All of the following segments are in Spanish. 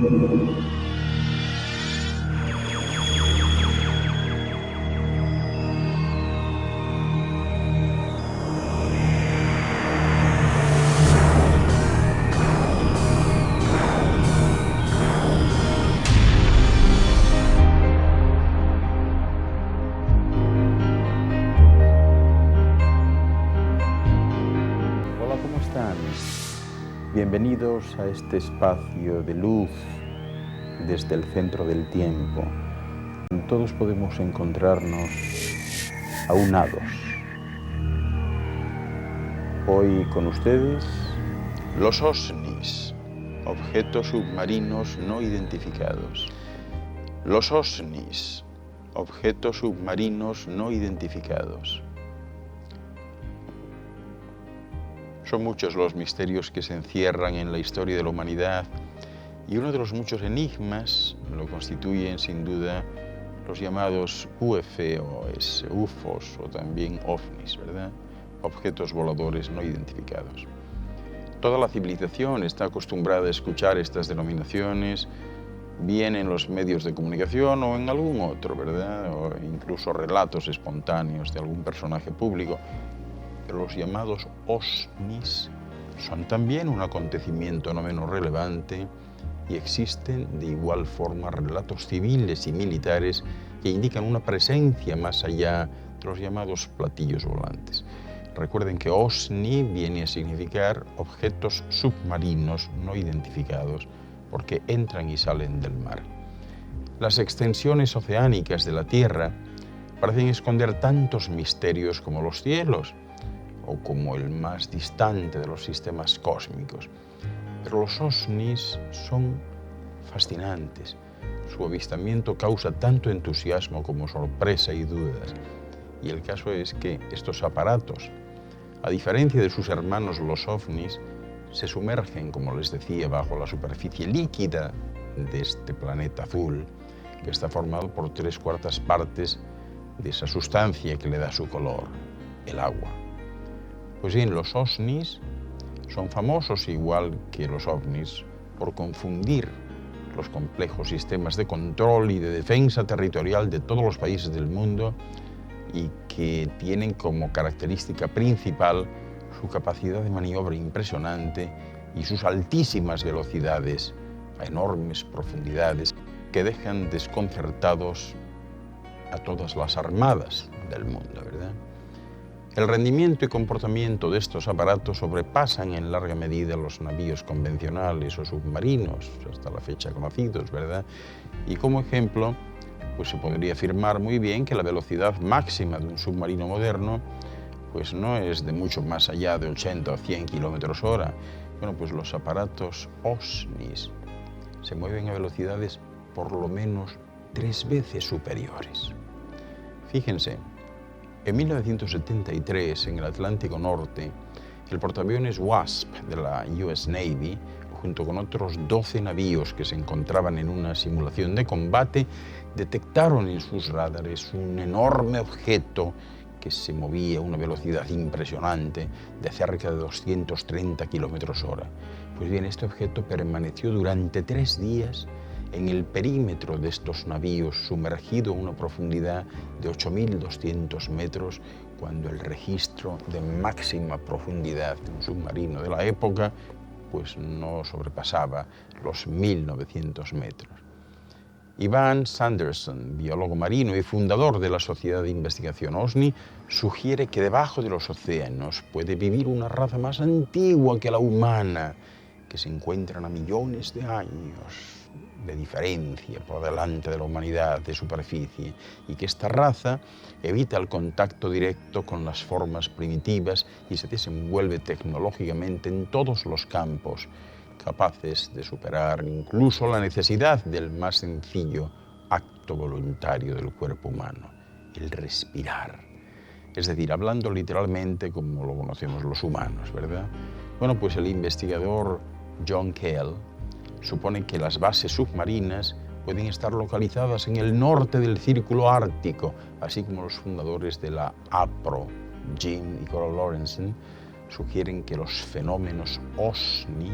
Hola, ¿cómo están? Bienvenidos a este espacio de luz desde el centro del tiempo. Todos podemos encontrarnos aunados. Hoy con ustedes, los OSNIs, objetos submarinos no identificados. Los OSNIs, objetos submarinos no identificados. Son muchos los misterios que se encierran en la historia de la humanidad y uno de los muchos enigmas lo constituyen sin duda los llamados UFOs, UFOs o también OVNIs, ¿verdad? Objetos voladores no identificados. Toda la civilización está acostumbrada a escuchar estas denominaciones, bien en los medios de comunicación o en algún otro, ¿verdad? O incluso relatos espontáneos de algún personaje público. Pero los llamados OSNIs son también un acontecimiento no menos relevante y existen de igual forma relatos civiles y militares que indican una presencia más allá de los llamados platillos volantes. Recuerden que OSNI viene a significar objetos submarinos no identificados porque entran y salen del mar. Las extensiones oceánicas de la Tierra parecen esconder tantos misterios como los cielos o como el más distante de los sistemas cósmicos. Pero los OSNIs son fascinantes. Su avistamiento causa tanto entusiasmo como sorpresa y dudas. Y el caso es que estos aparatos, a diferencia de sus hermanos los OVNIs, se sumergen, como les decía, bajo la superficie líquida de este planeta azul, que está formado por 3/4 partes de esa sustancia que le da su color, el agua. Pues bien, los OSNIs son famosos, igual que los OVNIs, por confundir los complejos sistemas de control y de defensa territorial de todos los países del mundo y que tienen como característica principal su capacidad de maniobra impresionante y sus altísimas velocidades a enormes profundidades que dejan desconcertados a todas las armadas del mundo, ¿verdad? El rendimiento y comportamiento de estos aparatos sobrepasan en larga medida los navíos convencionales o submarinos, hasta la fecha conocidos, ¿verdad? Y como ejemplo, pues se podría afirmar muy bien que la velocidad máxima de un submarino moderno pues no es de mucho más allá de 80 o 100 kilómetros hora. Bueno, pues los aparatos OSNIs se mueven a velocidades por lo menos 3 veces superiores. Fíjense, en 1973, en el Atlántico Norte, el portaaviones Wasp de la US Navy, junto con otros 12 navíos que se encontraban en una simulación de combate, detectaron en sus radares un enorme objeto que se movía a una velocidad impresionante de cerca de 230 kilómetros hora. Pues bien, este objeto permaneció durante 3 días en el perímetro de estos navíos, sumergido a una profundidad de 8.200 metros, cuando el registro de máxima profundidad de un submarino de la época pues no sobrepasaba los 1.900 metros. Ivan Sanderson, biólogo marino y fundador de la Sociedad de Investigación OSNI, sugiere que debajo de los océanos puede vivir una raza más antigua que la humana, que se encuentran a millones de años de diferencia por delante de la humanidad de superficie, y que esta raza evita el contacto directo con las formas primitivas y se desenvuelve tecnológicamente en todos los campos, capaces de superar incluso la necesidad del más sencillo acto voluntario del cuerpo humano, el respirar. Es decir, hablando literalmente como lo conocemos los humanos, ¿verdad? Bueno, pues el investigador John Keel supone que las bases submarinas pueden estar localizadas en el norte del Círculo Ártico, así como los fundadores de la APRO, Jim y Carol Lorenzen, sugieren que los fenómenos OSNI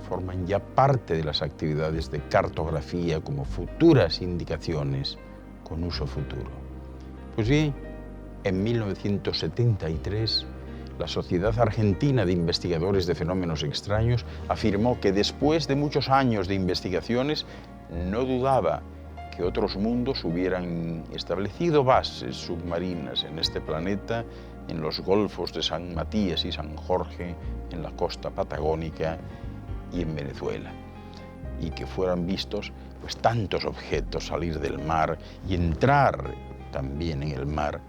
forman ya parte de las actividades de cartografía como futuras indicaciones con uso futuro. Pues bien, en 1973, la Sociedad Argentina de Investigadores de Fenómenos Extraños afirmó que después de muchos años de investigaciones, no dudaba que otros mundos hubieran establecido bases submarinas en este planeta, en los golfos de San Matías y San Jorge, en la costa patagónica y en Venezuela, y que fueran vistos pues tantos objetos salir del mar y entrar también en el mar,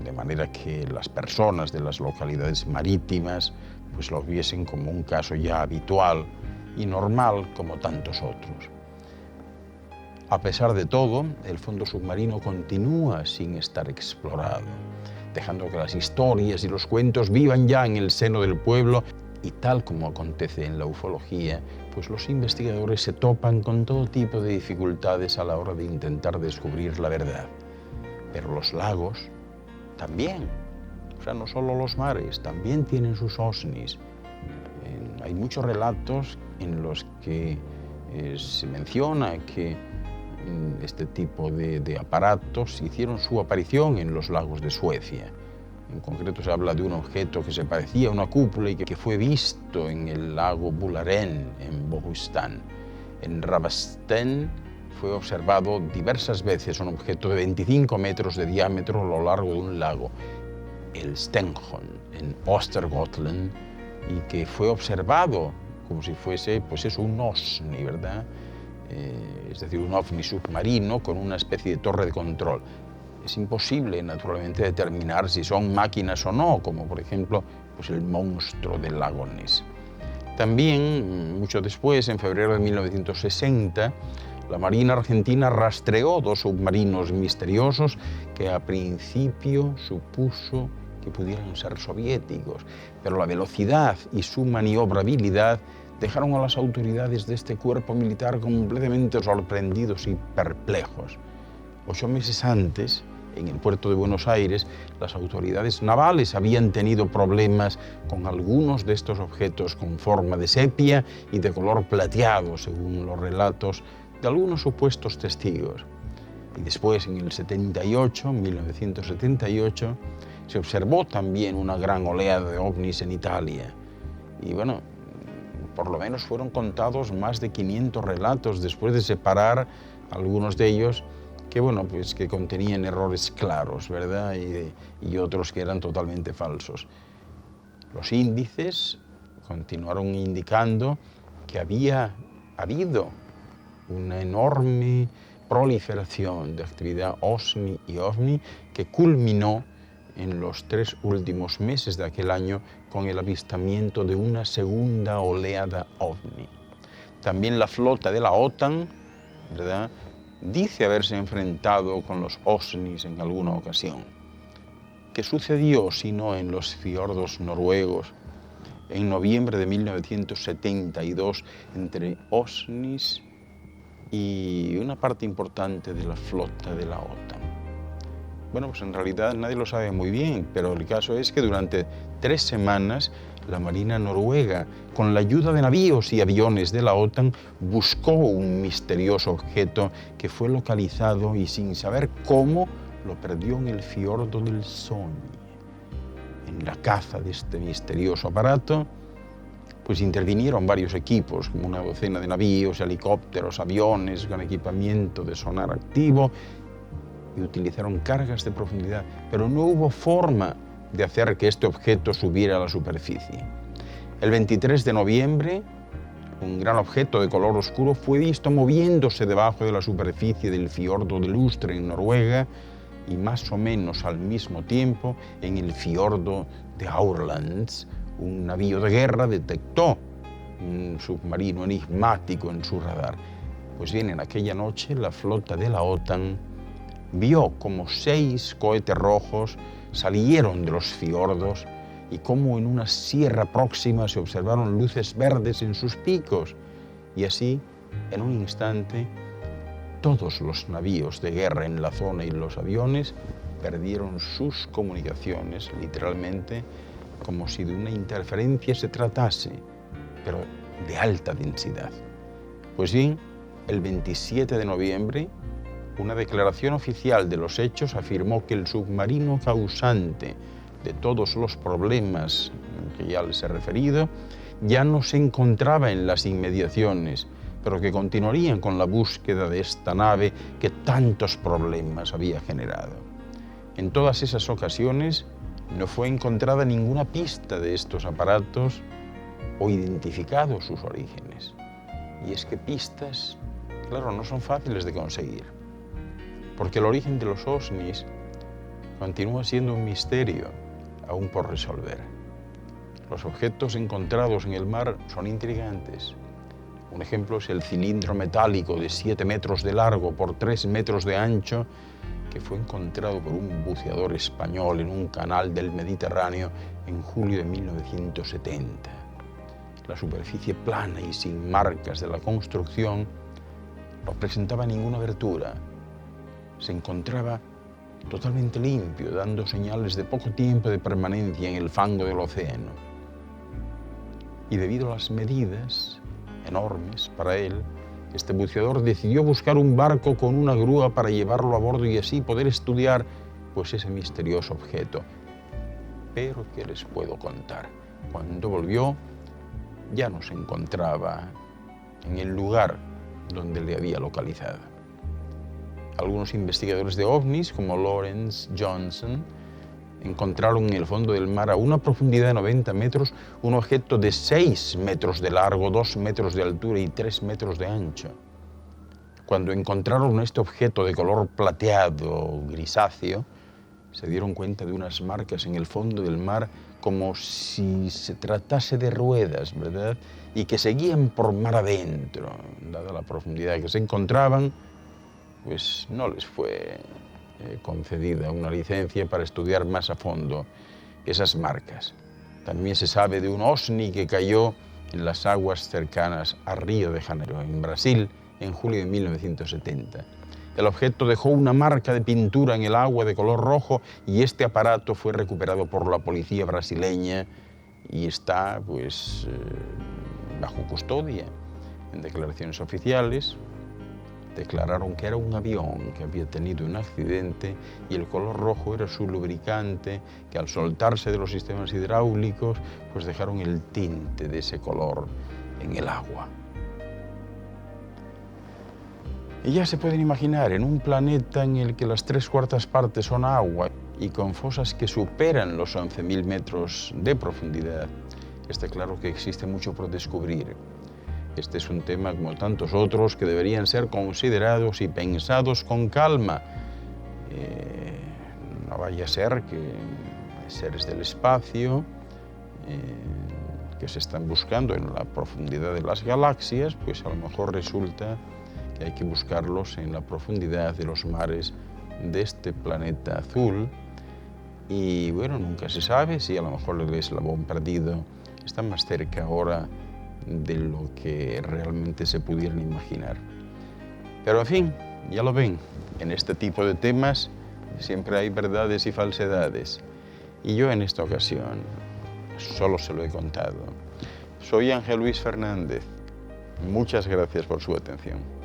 de manera que las personas de las localidades marítimas pues lo viesen como un caso ya habitual y normal como tantos otros. A pesar de todo, el fondo submarino continúa sin estar explorado, dejando que las historias y los cuentos vivan ya en el seno del pueblo, y tal como acontece en la ufología, pues los investigadores se topan con todo tipo de dificultades a la hora de intentar descubrir la verdad. Pero los lagos también, o sea, no solo los mares, también tienen sus OSNIs. Hay muchos relatos en los que se menciona que este tipo de aparatos hicieron su aparición en los lagos de Suecia. En concreto se habla de un objeto que se parecía a una cúpula y que fue visto en el lago Bularen, en Bohustan. En Rabastén fue observado diversas veces un objeto de 25 metros de diámetro a lo largo de un lago, el Stenghorn, en Östergötland, y que fue observado como si fuese, pues eso, un OSNI, ¿verdad? Es decir, un ovni submarino con una especie de torre de control. Es imposible, naturalmente, determinar si son máquinas o no, como por ejemplo pues el monstruo del lago Ness. También, mucho después, en febrero de 1960, la Marina Argentina rastreó dos submarinos misteriosos que a principio supuso que pudieran ser soviéticos, pero la velocidad y su maniobrabilidad dejaron a las autoridades de este cuerpo militar completamente sorprendidos y perplejos. 8 meses antes, en el puerto de Buenos Aires, las autoridades navales habían tenido problemas con algunos de estos objetos con forma de sepia y de color plateado, según los relatos de algunos supuestos testigos. Y después, en el 1978, se observó también una gran oleada de ovnis en Italia. Y bueno, por lo menos fueron contados más de 500 relatos después de separar algunos de ellos que, bueno, pues que contenían errores claros, ¿verdad? Y otros que eran totalmente falsos. Los índices continuaron indicando que había habido una enorme proliferación de actividad OSNI y OVNI que culminó en los 3 últimos meses de aquel año con el avistamiento de una segunda oleada OVNI. También la flota de la OTAN, ¿verdad?, dice haberse enfrentado con los OSNIs en alguna ocasión. ¿Qué sucedió si no en los fiordos noruegos en noviembre de 1972 entre OSNIs y una parte importante de la flota de la OTAN? Bueno, pues en realidad nadie lo sabe muy bien, pero el caso es que durante 3 semanas la Marina noruega, con la ayuda de navíos y aviones de la OTAN, buscó un misterioso objeto que fue localizado y sin saber cómo lo perdió en el fiordo del Sogne. En la caza de este misterioso aparato, pues intervinieron varios equipos, como una docena de navíos, helicópteros, aviones con equipamiento de sonar activo, y utilizaron cargas de profundidad, pero no hubo forma de hacer que este objeto subiera a la superficie. El 23 de noviembre, un gran objeto de color oscuro fue visto moviéndose debajo de la superficie del fiordo de Lustre en Noruega y más o menos al mismo tiempo en el fiordo de Aurlands. Un navío de guerra detectó un submarino enigmático en su radar. Pues bien, en aquella noche la flota de la OTAN vio como 6 cohetes rojos salieron de los fiordos y como en una sierra próxima se observaron luces verdes en sus picos. Y así, en un instante, todos los navíos de guerra en la zona y los aviones perdieron sus comunicaciones, literalmente, como si de una interferencia se tratase. pero de alta densidad. Pues bien, el 27 de noviembre, una declaración oficial de los hechos afirmó que el submarino causante de todos los problemas que ya les he referido ya no se encontraba en las inmediaciones, pero que continuarían con la búsqueda de esta nave que tantos problemas había generado. En todas esas ocasiones no fue encontrada ninguna pista de estos aparatos o identificados sus orígenes. Y es que pistas, claro, no son fáciles de conseguir, porque el origen de los OVNIs continúa siendo un misterio aún por resolver. Los objetos encontrados en el mar son intrigantes. Un ejemplo es el cilindro metálico de 7 metros de largo por 3 metros de ancho que fue encontrado por un buceador español en un canal del Mediterráneo en julio de 1970. La superficie plana y sin marcas de la construcción no presentaba ninguna abertura. Se encontraba totalmente limpio, dando señales de poco tiempo de permanencia en el fango del océano. Y debido a las medidas enormes para él, este buceador decidió buscar un barco con una grúa para llevarlo a bordo y así poder estudiar pues ese misterioso objeto. Pero ¿qué les puedo contar? Cuando volvió, ya no se encontraba en el lugar donde le había localizado. Algunos investigadores de ovnis, como Lawrence Johnson, encontraron en el fondo del mar a una profundidad de 90 metros un objeto de 6 metros de largo, 2 metros de altura y 3 metros de ancho. Cuando encontraron este objeto de color plateado, grisáceo, se dieron cuenta de unas marcas en el fondo del mar como si se tratase de ruedas, ¿verdad? Y que seguían por mar adentro. Dada la profundidad que se encontraban, pues no les fue concedida una licencia para estudiar más a fondo esas marcas. También se sabe de un OVNI que cayó en las aguas cercanas a Río de Janeiro, en Brasil, en julio de 1970. El objeto dejó una marca de pintura en el agua de color rojo y este aparato fue recuperado por la policía brasileña y está pues bajo custodia. En declaraciones oficiales declararon que era un avión que había tenido un accidente y el color rojo era su lubricante, que al soltarse de los sistemas hidráulicos pues dejaron el tinte de ese color en el agua. Y ya se pueden imaginar, en un planeta en el que las 3/4 partes son agua y con fosas que superan los 11.000 metros de profundidad, está claro que existe mucho por descubrir. Este es un tema, como tantos otros, que deberían ser considerados y pensados con calma. No vaya a ser que seres del espacio que se están buscando en la profundidad de las galaxias, pues a lo mejor resulta que hay que buscarlos en la profundidad de los mares de este planeta azul. Y bueno, nunca se sabe si a lo mejor el eslabón perdido está más cerca ahora de lo que realmente se pudieran imaginar. Pero en fin, ya lo ven, en este tipo de temas siempre hay verdades y falsedades. Y yo en esta ocasión solo se lo he contado. Soy Ángel Luis Fernández. Muchas gracias por su atención.